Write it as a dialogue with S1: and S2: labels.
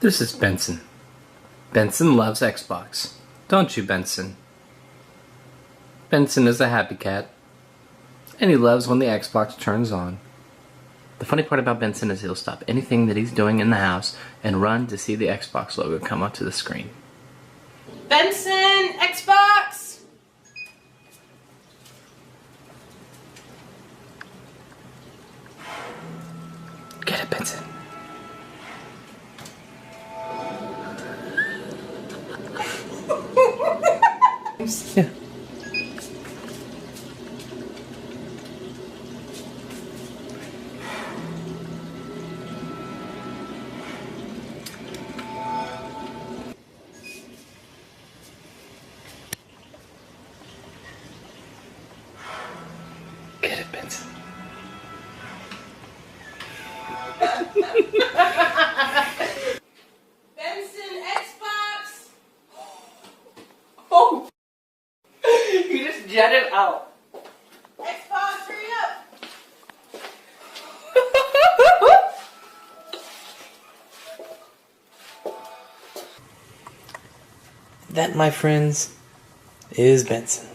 S1: This is Benson. Benson loves Xbox. Don't you, Benson? Benson is a happy cat. And he loves when the Xbox turns on. The funny part about Benson is he'll stop anything that he's doing in the house and run to see the Xbox logo come up to the screen.
S2: Benson, Xbox!
S1: Get it, Benson. Yeah. Get it, Benson.
S2: Benson, Xbox! Oh! You just jetted out. Xbox, hurry up!
S1: That, my friends, is Benson.